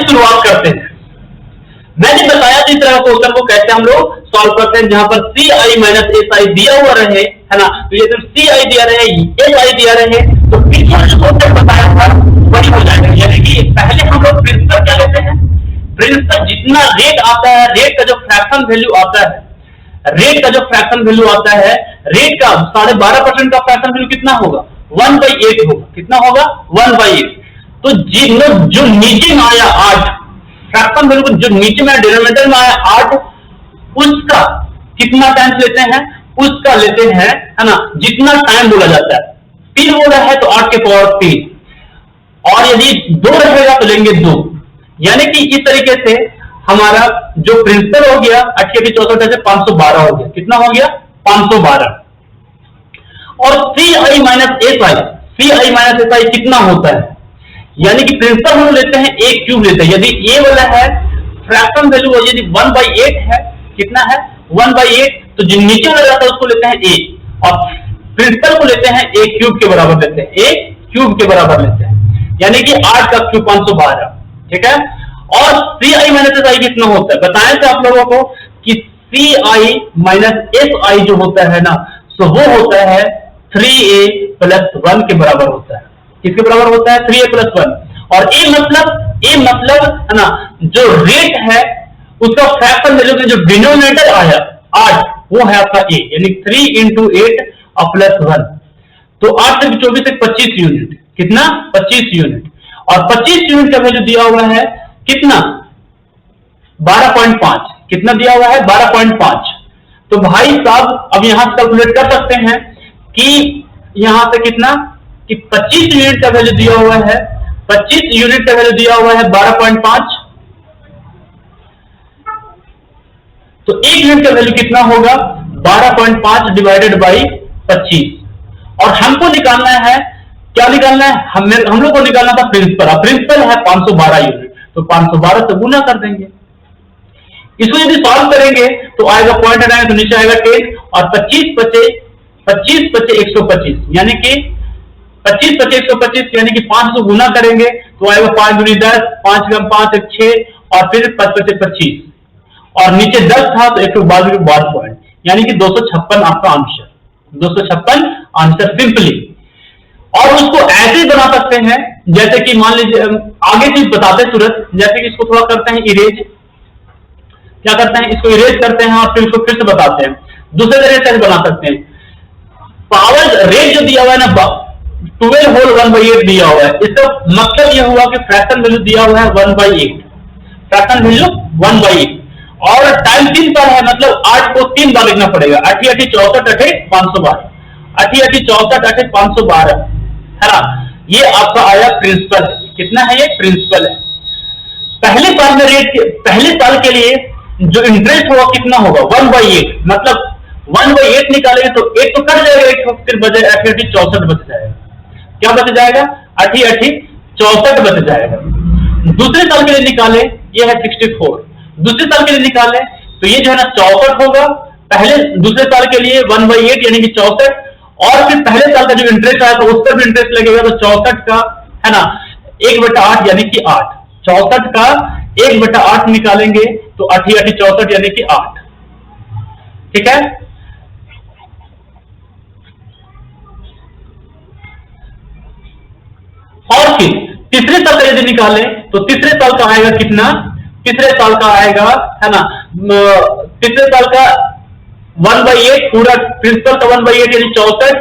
शुरुआत करते हैं। मैंने बताया इस तरह क्वेश्चन को कैसे हम लोग सॉल्व करते हैं, जहां पर CI माइनस SI दिया हुआ रहे, है ना, तो ये तो CI दिया रहे, SI दिया रहे, तो पीछे जो क्वेश्चन बताया था वही हो जाएगा। यानी कि पहले हम लोग प्रिंसिपल क्या लेते हैं, प्रिंसिपल जितना रेट आता है, रेट का जो फ्रैक्शन वैल्यू आता है, रेट का जो फ्रैक्शन वैल्यू आता है, रेट का 12.5% का फ्रैक्शन वैल्यू कितना होगा, 1/8 होगा। कितना होगा, 1/8। तो जो नीचे में आया 8, फ्रैक्शन वैल्यू जो नीचे में डिनोमिनेटर में आया 8, उसका कितना टाइम लेते हैं, उसका लेते हैं, है ना, जितना टाइम बोला जाता है। 3 बोला है तो 8 के पावर 3, और यदि 2 रहेगा तो लेंगे 2। यानी कि इस तरीके से हमारा जो प्रिंसिपल हो गया 8864 से 512 हो गया। कितना हो गया, 512। और CI माइनस SI कितना होता है, यानी कि प्रिंसिपल हम लेते हैं a क्यूब लेते हैं। यदि a वाला है फ्रैक्शन वैल्यू यदि 1/8 है, कितना है, 1/8, तो जो नीचे वाला जाता है उसको लेते हैं a, और प्रिंसिपल को लेते हैं a क्यूब के बराबर लेते हैं, a क्यूब के बराबर लेते हैं, यानी कि 8 का क्यूब 512। ठीक है। और CI माइनस SI कितना होता है, बताया था आप लोगों को कि CI माइनस SI जो होता है ना, तो वो होता है 3a प्लस 1 के बराबर होता है। किसके बराबर होता है, 3a प्लस 1। और a मतलब है ना, जो रेट है उसका फ्रैक्शन वैल्यू में जो डिनोमिनेटर आया 8, वो है आपका a, यानी 3 into 8 प्लस 1। तो 8 से 24 से 25 यूनिट, कितना, 25 यूनिट। और 25 यूनिट का वैल्यू दिया हुआ है कितना, 12.5। कितना दिया हुआ है, 12.5। तो भाई साहब अब यहां से कैलकुलेट कर सकते हैं कि यहां से कितना, कि 25 यूनिट का वैल्यू दिया हुआ है, 25 यूनिट का वैल्यू दिया हुआ है 12.5, तो 1 यूनिट का वैल्यू कितना होगा, 12.5 डिवाइडेड बाई 25। और हमको निकालना है, क्या निकालना है, हम लोग को निकालना था प्रिंसिपल। प्रिंसिपल है 512 यूनिट, तो 512 से गुना कर देंगे। इसको यदि सॉल्व करेंगे तो आएगा पॉइंट आएगा तो नीचे आएगा 10, और 25 बचे 125, यानी कि 25 बचे 125, यानी कि 5 से गुना करेंगे तो आएगा 5 दूनी 10, 5 कम 5 1 6, और फिर 5 बचे 25, और नीचे 10 था तो 112 पॉइंट, यानी कि 256 आपका आंसर, 256 आंसर सिंपली। और उसको ऐसे बना सकते हैं जैसे कि मान लीजिए आगे चीज बताते हैं तुरंत, जैसे कि इसको थोड़ा करते हैं इरेज, क्या करते हैं, इसको इरेज करते हैं और फिर उसको फिर से बताते हैं। दूसरे तरीके से बना सकते हैं, पावर रेट जो दिया हुआ है ना 12 होल 1/8 दिया हुआ है, इसका मतलब यह हुआ कि फ्रैक्शन वैल्यू दिया हुआ है 1/8, फ्रैक्शन वैल्यू 1/8, और टाइम 3 पर है, मतलब 8 को 3 बार लिखना पड़ेगा, 8 8 64 8 512, 8 8 64 8 512, है ना। ये आपका आया प्रिंसिपल। कितना है, ये प्रिंसिपल है। पहले साल में रेट, पहले साल के लिए जो इंटरेस्ट होगा कितना होगा, 1/8, मतलब 1/8 निकालेंगे तो 1 तो कट जाएगा, 1 फिर बचे 8 8 64 बच जाएगा। क्या बच जाएगा, 8 8 64 बच जाएगा। दूसरे साल के लिए निकाले, ये है 64, दूसरे साल के लिए निकाले तो ये जो है ना 64 होगा। पहले दूसरे साल के लिए 1/8 यानी कि 64, और फिर पहले साल का जो इंटरेस्ट आया तो उस पर भी इंटरेस्ट लगेगा, तो 64 का, है ना, 1/8 यानी कि 8, 64 का 1/8 निकालेंगे तो 8 8 64 यानी कि 8। ठीक है। और फिर तीसरे साल का यदि निकालें तो तीसरे साल का आएगा कितना, तीसरे साल का आएगा, है ना, तीसरे साल का 1/8, पूरा प्रिंसिपल का 1/8 यानी 64,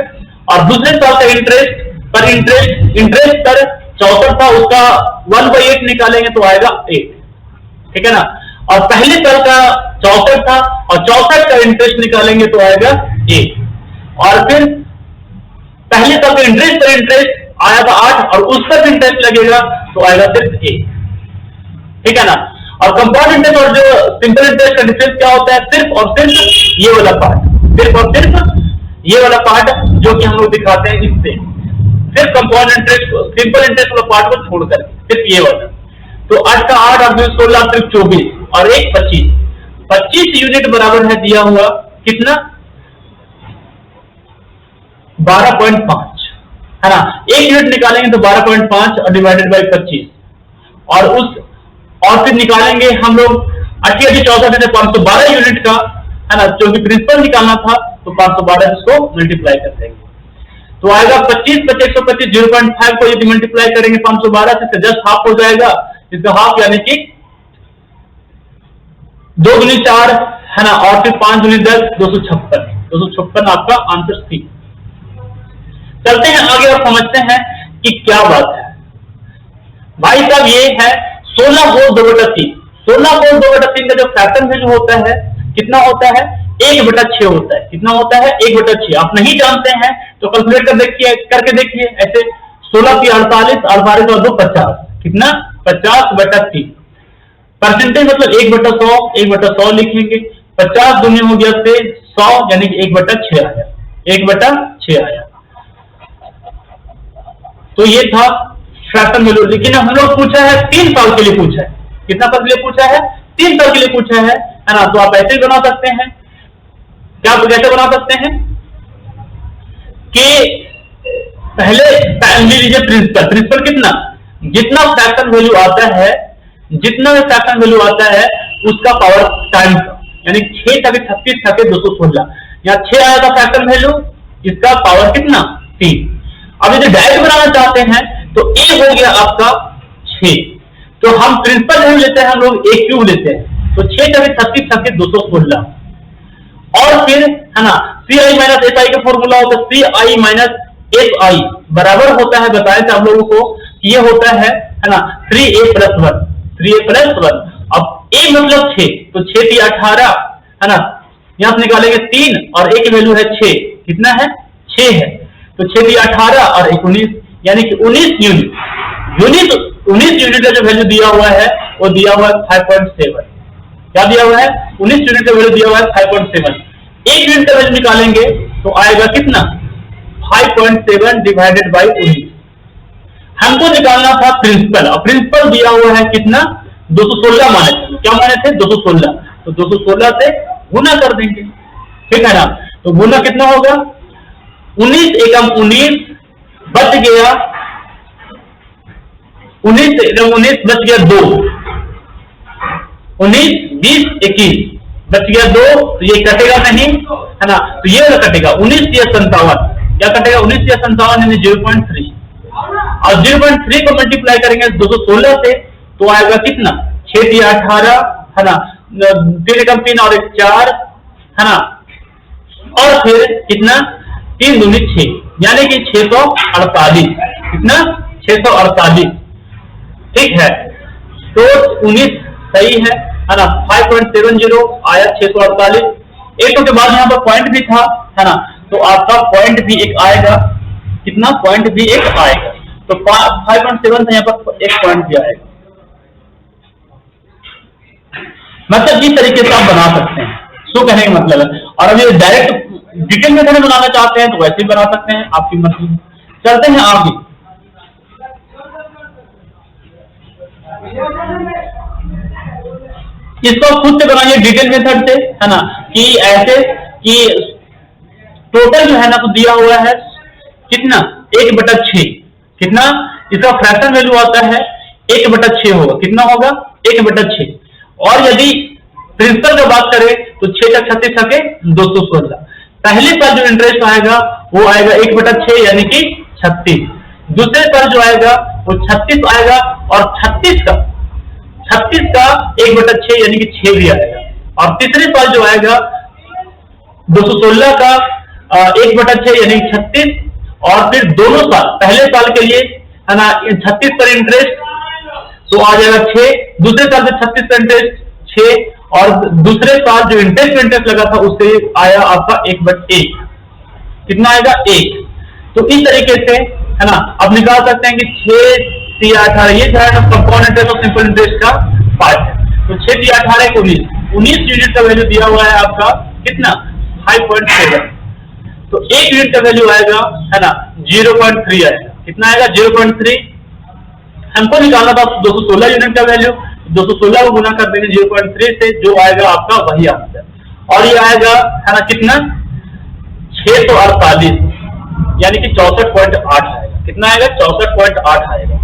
और दूसरे साल का इंटरेस्ट पर 64 था, उसका 1/8 निकालेंगे तो आएगा 8। ठीक है ना। और पहले साल का 64 था और 64 का इंटरेस्ट निकालेंगे तो आएगा 8, और फिर पहले साल का इंटरेस्ट पर इंटरेस्ट आया था 8 और उस पर इंटरेस्ट लगेगा तो आएगा सिर्फ 8। ठीक है ना। और कंपाउंड इंटरेस्ट और जो सिंपल इंटरेस्ट का डिफरेंस क्या होता है, सिर्फ और सिर्फ ये वाला पार्ट, सिर्फ और सिर्फ ये वाला पार्ट जो कि हम लोग दिखाते हैं इससे, सिर्फ कंपाउंड इंटरेस्ट, सिंपल इंटरेस्ट वाला पार्ट को छोड़कर सिर्फ ये वाला। तो 8 का 8 और 16 सिर्फ 24 और 1 25, 25 यूनिट बराबर है दिया हुआ कितना, 12.5, है ना। 1 यूनिट निकालेंगे तो 12.5 और डिवाइडेड बाई 25, और उस और फिर निकालेंगे हम लोग 88 से 512 यूनिट का, है ना, क्योंकि प्रिंसिपल निकालना था तो 512 इसको मल्टीप्लाई कर देंगे तो आएगा 25 25 125 0.5 को यदि मल्टीप्लाई करेंगे 512 से जस्ट हाफ हो जाएगा, इसका हाफ यानी कि 2 दूनी 4, है ना, और फिर 5 दूनी 10, 256 आपका आंसर सी। चलते हैं आगे और समझते हैं कि क्या बात है भाई साहब। ये है 16 होल 2/3। 16 होल 2/3 का जो फ्रैक्शन वैल्यू होता है कितना होता है, 1/6 होता है। कितना होता है, 1/6। आप नहीं जानते हैं तो कैलकुलेट करके देखिए ऐसे 16 की 48, 48 और 2 50, कितना 50/3। परसेंटेज मतलब 1/100, 1/100 लिखेंगे। 50 दूनी हो गया से 100 यानी कि 1/6 आया, 1/6 आया। तो ये था फ्रैक्शन वैल्यू। लेकिन हम लोग पूछा है 3 साल के लिए पूछा है। कितना साल के लिए पूछा है, 3 साल के लिए पूछा है ना। तो आप ऐसे ही बना सकते हैं। क्या कैसे बना सकते हैं कि पहले लीजिए प्रिंसिपल कितना, जितना फ्रैक्शन वैल्यू आता है, जितना भी फ्रैक्शन वैल्यू आता है उसका पावर टाइम का, यानी 6 × 36 × 216। यहाँ 6 आया था फ्रैक्शन वैल्यू, इसका पावर कितना 3। अब यदि डायरेक्ट बनाना चाहते हैं तो a हो गया आपका 6, तो हम प्रिंसिपल वैल्यू लेते हैं, हम लोग a क्यूब लेते हैं, तो 6 × 36 × 216। और फिर है ना CI माइनस SI का फॉर्मूला होता है CI माइनस SI बराबर होता है, बताया था आप लोगों को कि ये होता है ना 3a + 1, 3a + 1। अब a मतलब 6, तो 6 × 18, है ना, यहां से निकालेंगे 3 और a की वैल्यू है 6, कितना है 6 है, तो 6 × 18 और 19 यानी कि 19 यूनिट का जो वैल्यू दिया हुआ है वो दिया हुआ है 5.7। क्या दिया हुआ है, 19 यूनिट का वैल्यू दिया हुआ है 5.7। 1 यूनिट का वैल्यू निकालेंगे तो आएगा कितना 5.7 डिवाइडेड बाई 19। हमको निकालना था प्रिंसिपल, और प्रिंसिपल दिया हुआ है कितना 216 माने थे। क्या माने थे 216, तो 216 से गुना कर देंगे, ठीक है ना। तो गुना कितना होगा 19 एकम 19 बच गया 19 एकम 19 बच गया 2, 19 20 21 बच गया 2, तो ये कटेगा नहीं, है ना, तो ये कटेगा 19 या 57, क्या कटेगा 19 या 57 यानी 0.3, और 0.3 को मल्टीप्लाई करेंगे 216 से तो आएगा कितना 6 × 18, है ना, 3 एकम 3 और 1 4, है ना, और फिर कितना 3 दूनी 6 यानी कि 648, कितना 648, ठीक है। तो 19 सही है ना, 5.70 आया 648। एक के बाद यहाँ पर पॉइंट भी था, है ना, तो आपका पॉइंट भी एक आएगा, कितना पॉइंट भी एक आएगा, तो 5.7 था, यहाँ पर एक पॉइंट भी आएगा। मतलब इस तरीके से आप बना सकते हैं, सो कहने का मतलब है। और अभी डायरेक्ट डिटेल मेथड में बनाना चाहते हैं तो वैसे ही बना सकते हैं, आपकी मर्जी। चलते हैं आगे। इसको खुद से बनाइए डिटेल मेथड से, है ना, कि ऐसे कि टोटल जो है ना तो दिया हुआ है कितना 1/6, कितना इसका फ्रैक्शन वैल्यू आता है 1/6 होगा, कितना होगा 1/6। और यदि प्रिंसिपल की बात करें तो 6 × 36 = 216। पहले साल जो इंटरेस्ट आएगा वो आएगा 1/6 यानी कि 36। दूसरे साल जो आएगा वो 36 आएगा, और 36 का 1/6 यानी कि 6 भी आएगा। और तीसरे साल जो आएगा 216 का 1/6 यानी 36, और फिर दोनों साल, पहले साल के लिए है ना 36 पर इंटरेस्ट तो आ जाएगा 6, दूसरे साल से 36 पर इंटरेस्ट 6, और दूसरे साल जो इंटरेस्ट लगा था उससे आया आपका 1/1, कितना आएगा 1। तो इस तरीके से है ना आप निकाल सकते हैं कि 6 × 18 ये जो है ना कंपाउंड इंटरेस्ट और सिंपल इंटरेस्ट का पार्ट है। तो 6 × 18 19 यूनिट का वैल्यू दिया हुआ है आपका कितना 5.7, तो 1 यूनिट का वैल्यू आएगा है ना 0.3 आएगा, कितना आएगा 0.3। हमको निकालना था 216 यूनिट का वैल्यू, 216 को गुना कर देंगे 0.3 से, जो आएगा आपका वही आंसर। और ये आएगा है ना कितना 648 यानी कि 64.8 आएगा, कितना आएगा 64.8 आएगा।